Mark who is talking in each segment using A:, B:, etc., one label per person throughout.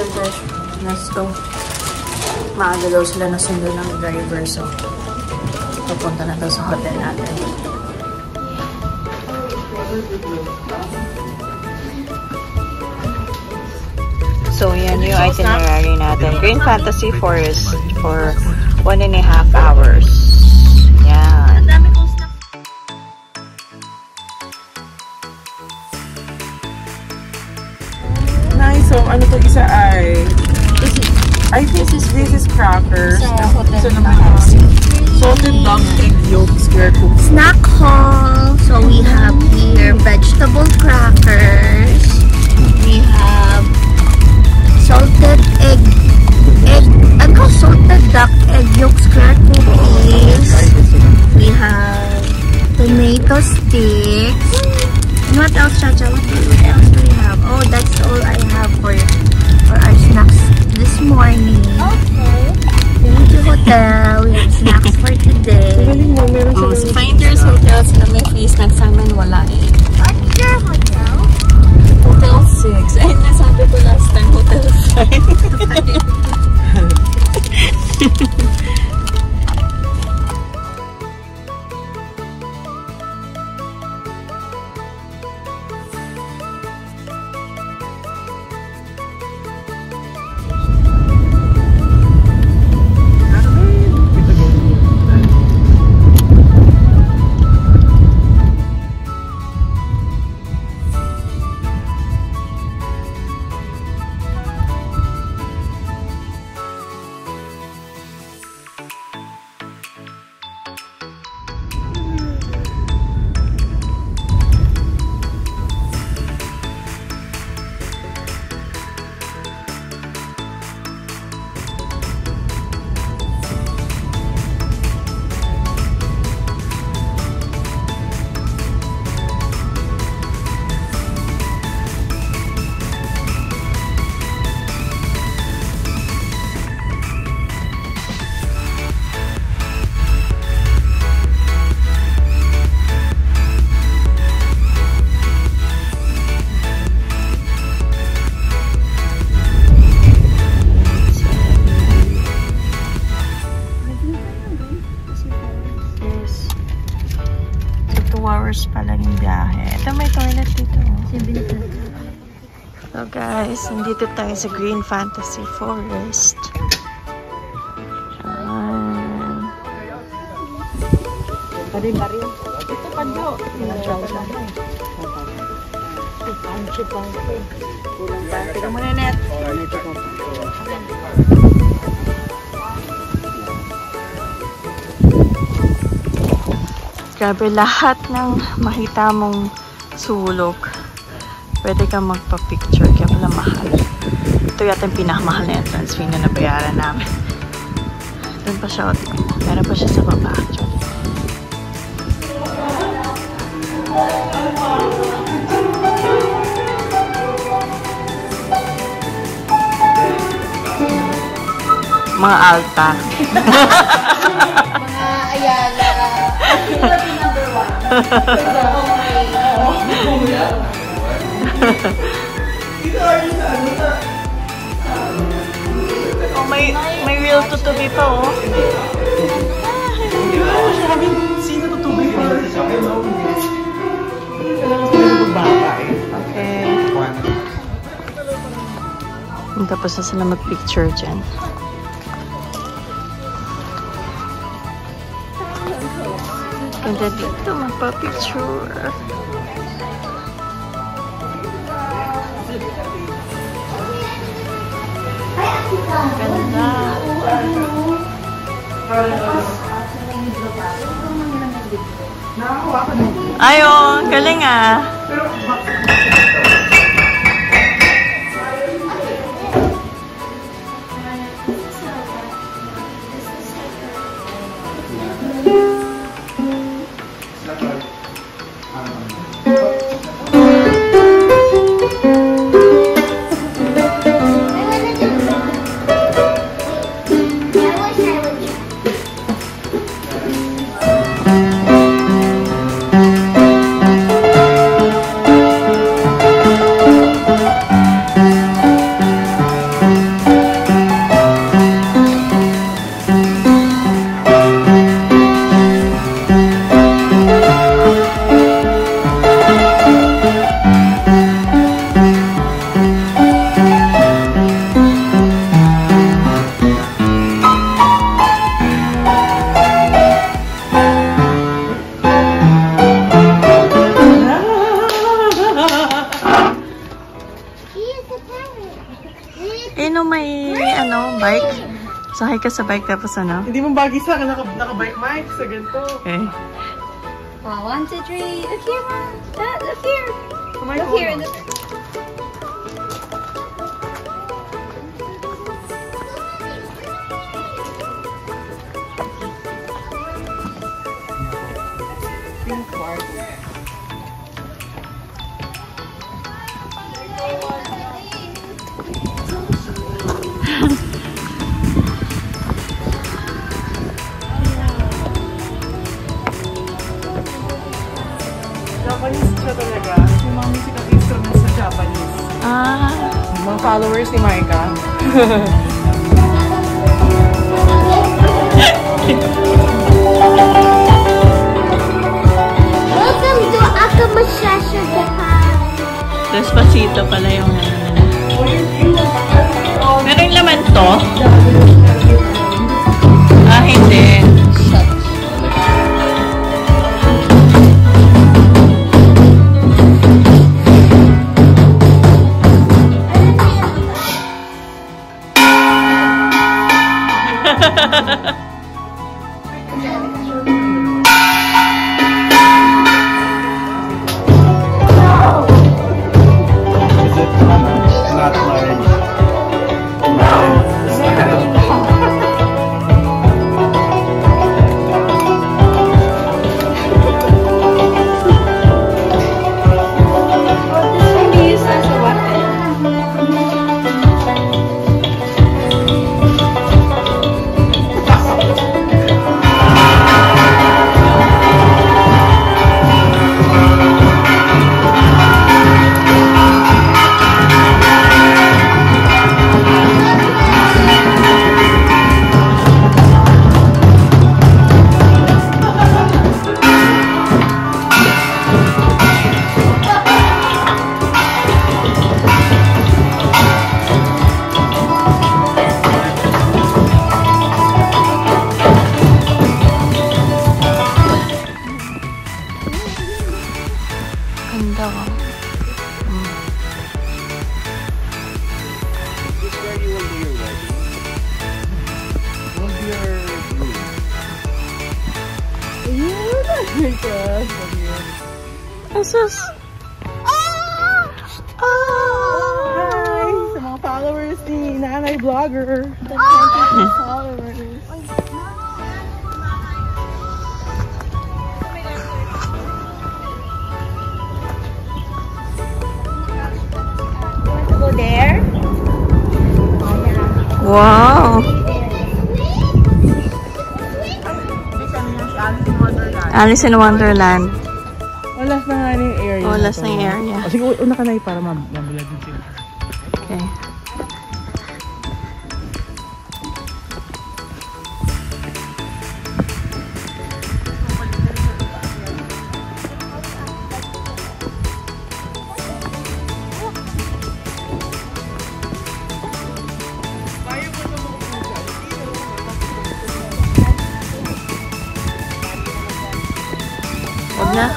A: After that, let's go. Maaga daw sila na sundo ng driver. So, papunta na daw sa hotel natin. So, yan yung itinerary natin. Green Fantasy Forest for 1.5 hours. Yan.
B: Nice. So, ano to isa ay... I think this is crackers. Isa naman salted duck egg yolk square cookie.
C: Snack haul. So we have here vegetable crackers. We have salted salted duck egg yolk square cookies. We have tomato sticks. And what else, Chacha? What else do we have? Oh, that's all I have for our snacks this morning. Okay. Thank you, hotel. We have snacks for today.
A: Oh, sa Finders Hotel, sila may free snacks sa amin, wala eh.
C: What's your hotel?
A: Hotel 6. Ay, nasabi ko last time, Hotel 5. Pala yung biyahe. Ito may toilet dito. So guys, nandito tayo sa Green Fantasy Forest. Bari-bari. Ito pando. Tingnan mo na net. Grabe, lahat ng makita mong sulok, pwede kang magpa-picture, kaya pala mahal. Ito yata yung pinakamahal na entrance fee na nabayaran namin. Doon pa siya, meron pa siya sa baba actually. Mga alta.
C: Mga Ayala. Number 1.
A: Oh, may real tutubi pa, oh.
B: Sino tutubi pa?
A: Okay. Tapos na sila mag-picture dyan. Ganda dito, magpa-picture. Ganda. Ayo, galing ah. Ayun o, may, bike. Sakay ka sa bike tapos ano?
B: Hindi mo bagay sa akin, naka-bike mic sa ganito.
A: Okay.
C: Well, 1, 2, 3. Look here, Mom. Dad, look here.
B: Oh my
C: Look
B: God.
C: here.
B: Pink part. Japanese siya talaga. Yung mga musical instruments sa Japanese.
A: Ah.
B: Yung mga followers ni Maika.
C: Welcome to Akamasasha, Japan.
A: Despacito pala yung ano nila. Pero yung laman to? Ah, hindi. Ganda ko.
D: This is where you will do your wedding. Will be your groom.
A: Asus!
B: Hi! Sa mga followers ni Nanay Vlogger. Followers.
C: Go there.
A: Wow! Alice in Wonderland.
B: Olas na nga yung area.
A: Olas na yung area.
B: Sige, una ka na para mabula din sila.
A: Okay. Huwag na.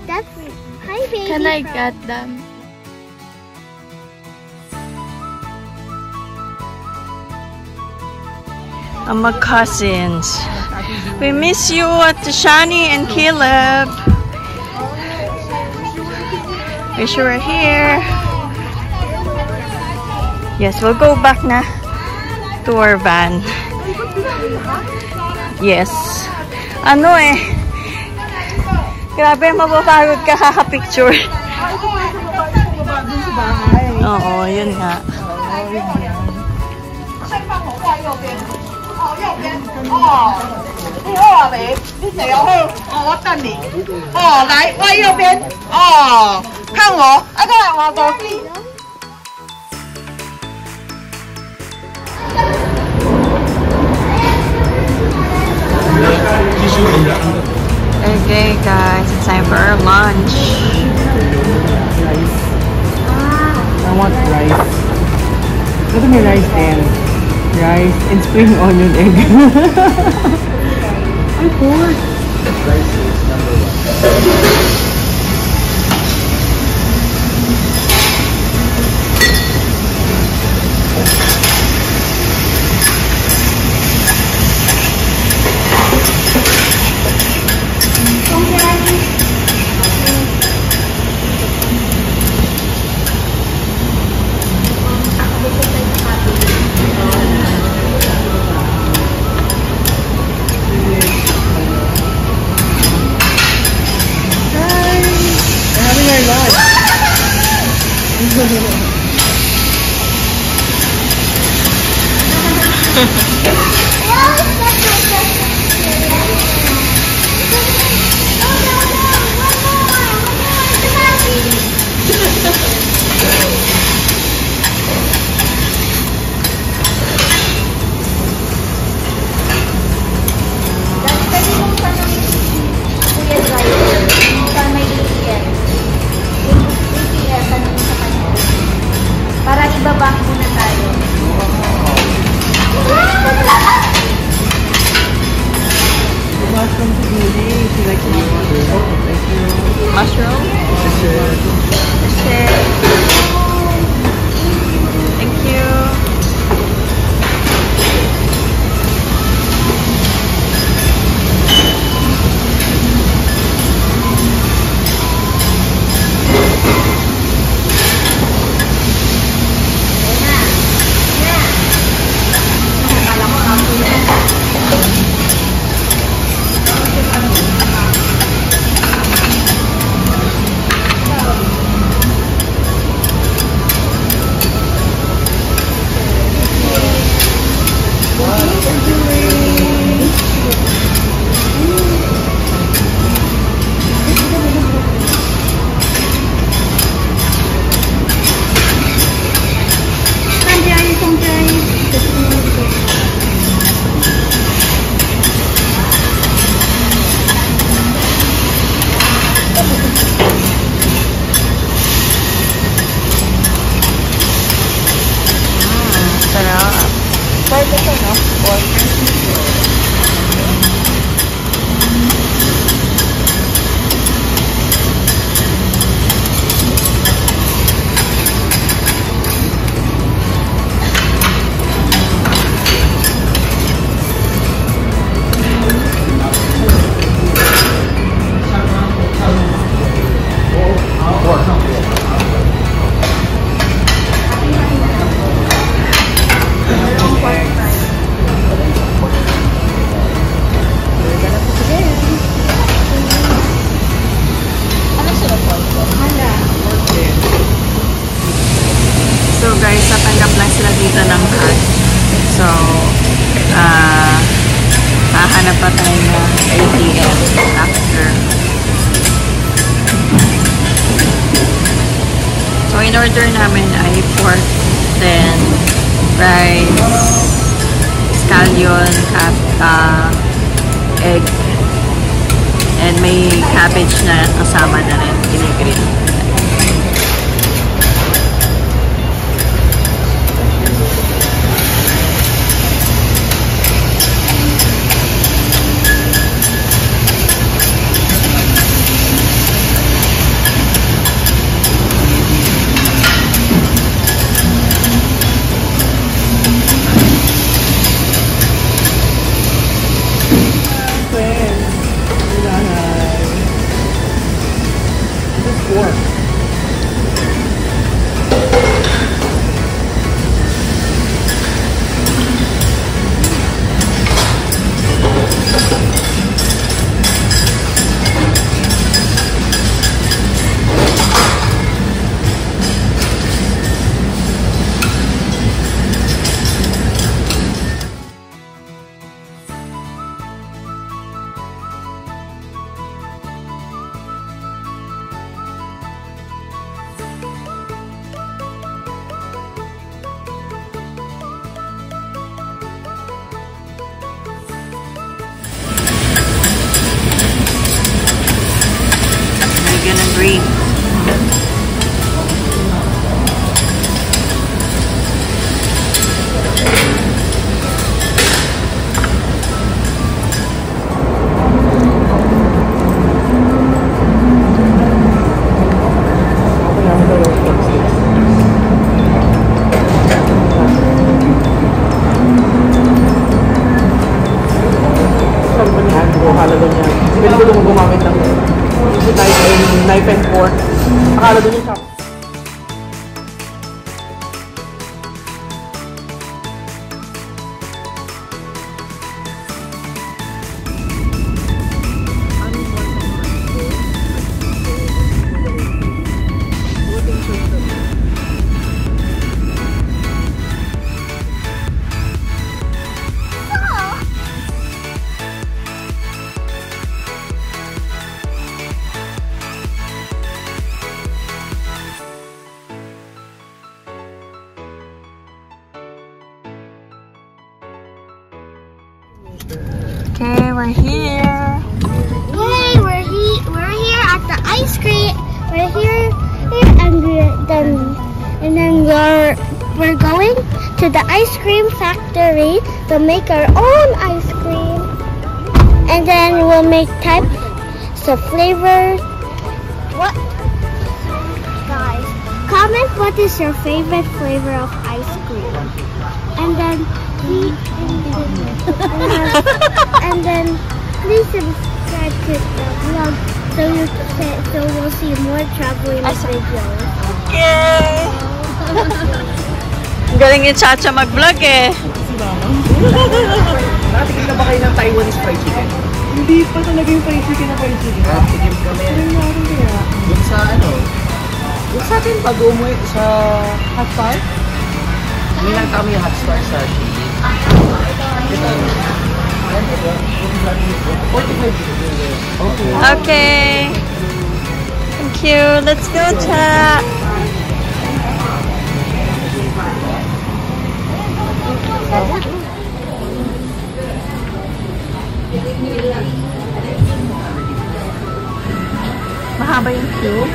C: That's hi, baby.
E: Can I get them?
A: My cousins. We miss you at Shani and Caleb. Wish you were here. Yes, we'll go back na to our van. Yes. Ano eh. Grabe, mapapagod ka kaka-picture. Oo, yun nga. Okay guys, it's time for our lunch.
B: want rice. Ito may rice din. Rice and spring onion egg. Ay, pork.
D: Rice is number 1.
C: Para ibaba muna tayo.
B: Mushroom siguri. She likes mushroom. Thank you.
A: Mushroom? Thank you. Hahanap pa tayo ng ATM after. So, in order namin ay pork, then rice, scallion, egg, and may cabbage na kasama na rin, ginigril. Green.
B: akala doon yan. Pwede ko doon gumamit ng knife and fork. Akala doon yung chop.
A: Okay, we're here.
C: Yay, we're here at the ice cream. We're here and then we're going to the ice cream factory to make our own ice cream. And then we'll make types of flavors. What? Guys, comment what is your favorite flavor of ice cream. And then and then please subscribe to the vlog so we'll see more traveling videos.
A: Okay! Galing yung Chacha mag-vlog eh.
B: Natikin na ba kayo ng Taiwanese fried chicken? Hindi pa talaga yung fried chicken na fried chicken.
D: Tikim kami. Yung sa ano? Yung sa atin pag umuwi sa Hot Star? Hindi lang kami yung Hot Star sa Shein.
A: Okay. Thank you. Let's go, Cha. Mahaba yung queue.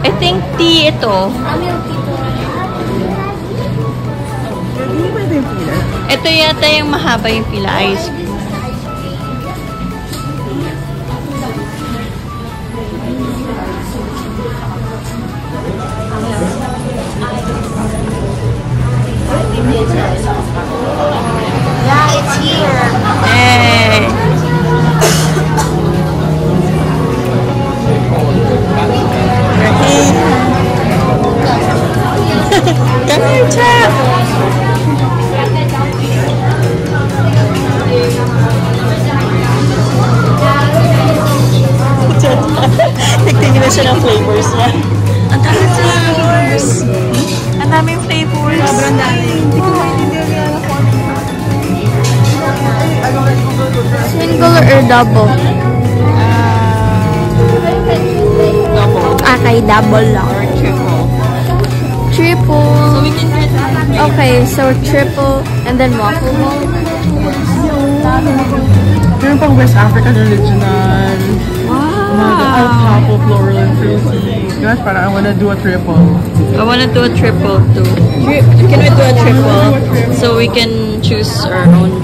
A: I think tea ito. Ito yata yung mahaba yung pila ice cream.
C: Yeah, it's here.
A: Hey! Come here, Chap! Nagtingin na siya ng flavors niya. Ang daming flavors! Ang daming flavors! Sobrang dami. Hindi ko maintindihan
C: Single or double?
A: Double.
C: Okay, double lang.
A: Or triple.
C: Triple.
A: So we can get that.
C: Okay, so triple and then waffle bowl.
B: Meron pang West African original. Alpaca, floral, and fruity. Gosh, parang I wanna do a triple.
A: I wanna do a triple too. Can we do a triple? So we can choose our own,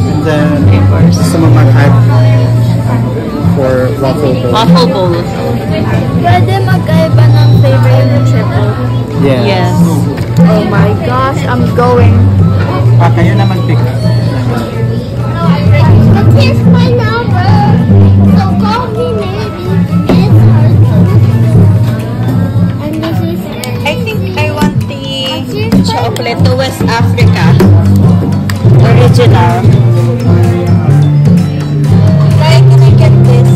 D: And then,
A: flavors.
D: some of my type for waffle bowl.
A: Waffle bowl.
C: Pwede magkaiba ng flavor yung triple.
A: Yes.
C: Oh my gosh, I'm going.
D: Kayo na mag-pick.
C: But here's my number. So call me maybe. It's hard. And this is
A: I think I want the chocolate to West Africa. Original. Like, can I get this?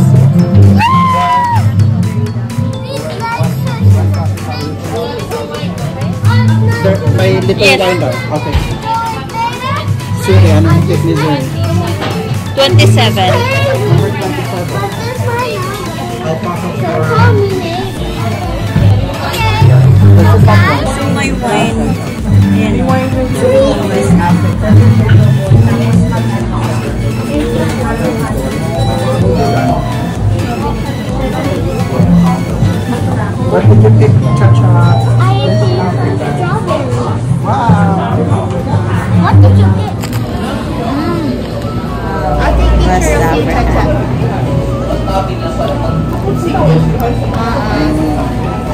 D: May little
A: Yes.
D: wine daw. Okay. Sige, anong pick ni Zoe?
A: 27.
D: Number 27. Alpaca floral.
C: Call me maybe.
D: That's the top one.
A: So my wine. Ayan.
D: West Africa. What did you pick, Chacha?
C: I think strawberry.
D: Wow.
C: What did you pick? I'll take picture
A: West
C: of you,
A: Africa.
C: Chacha.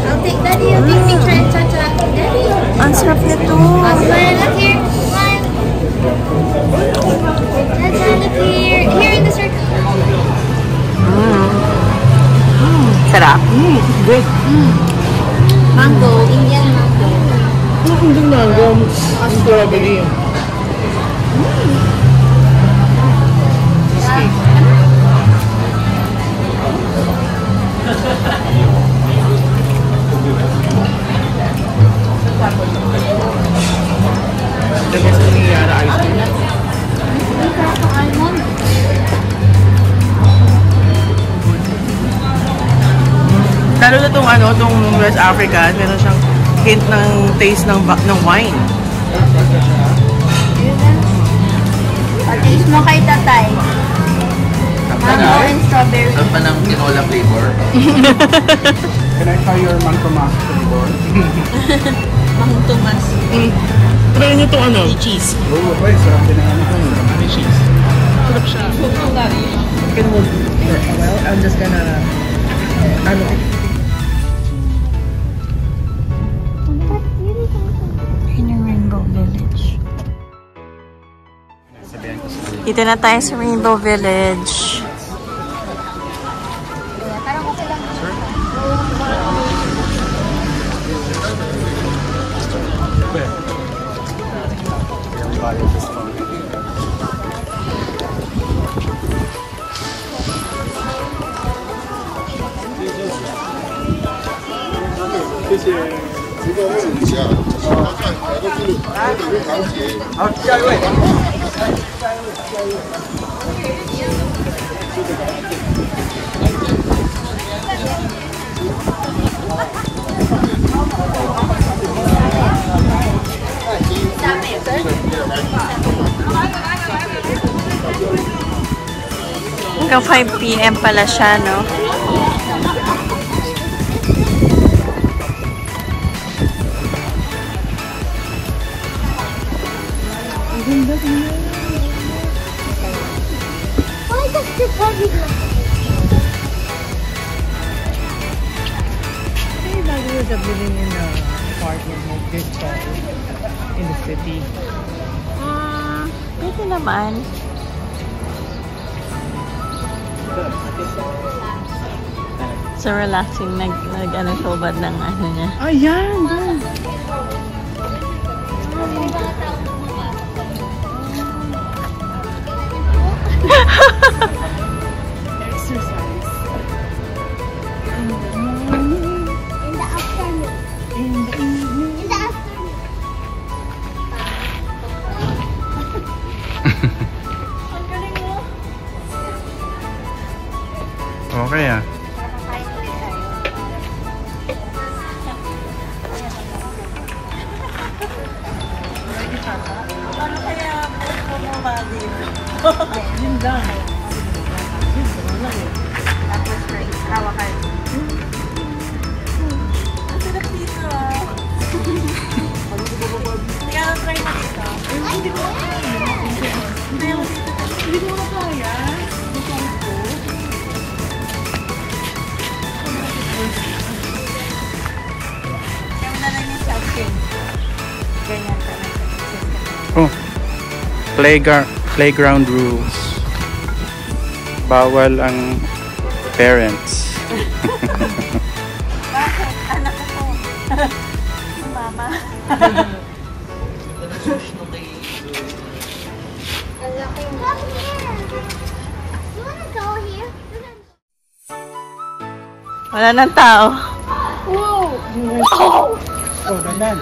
C: I'll take Daddy. I'll take picture of Chacha. Daddy.
A: Ang sarap nito.
C: Look here. One. Look here. Here in the circle.
A: Sarap.
B: Good.
C: Mango. Indian mango.
B: Hindi mango. Strawberry.
A: Lalo na itong itong West Africa, meron siyang hint ng taste ng wine.
C: Taste mo kay tatay. Mango and strawberry.
D: Saan pa ng tinola flavor?
B: Can I try your Mang Tomas flavor?
A: Mang Tomas.
B: Try nyo itong
A: Cheese.
B: Oo, okay. Sarap din ang may cheese.
A: Sarap siya.
B: Well, I'm just gonna...
A: Rainbow Village. Dito na tayo sa Rainbow Village.
C: Parang okay lang.
A: Hanggang 5 PM pala siya, no?
C: Why does this heavy glass?
B: living in an apartment like this in the city.
A: Dito naman. So relaxing, nag-ano showbad ng ano niya.
B: Ayan! Exercise. In the morning.
C: In the afternoon.
B: In the evening.
C: In the afternoon. Ang galing mo.
B: Okay ah.
A: Ano kaya bumaba dito?
B: Yun lang.
C: Tapos rice. Hawakan.
A: Ang sarap dito ah. Kaya try mo dito.
C: Hindi ko
B: Hindi ko kaya.
A: Kaya mo na lang yung selfie. Ganyan talaga.
E: Oh, playground rules. Bawal ang parents.
A: Bakit? Anak ko. Si mama.
C: Come here. You wanna go here?
A: Wala nang tao.
B: Oh, dandan.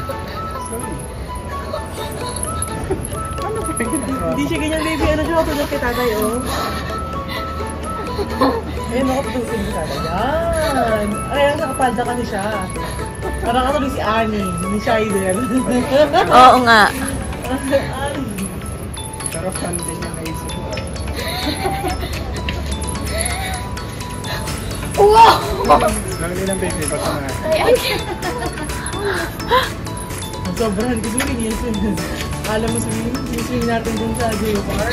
A: Hindi siya ganyan, baby. Ano siya kapag kay tatay, oh?
B: Eh, nakapatusin si tatay. Yan! Ay, nakapalda ka ni siya. Parang ako rin si Annie, ni Shider.
A: Oo nga.
B: Ay! Pero fun din yung naisip ko.
C: Wow!
B: Lang din ang baby, basta na. Sobrang gusto ko yun. Alam mo, swing natin dun sa Geo Park.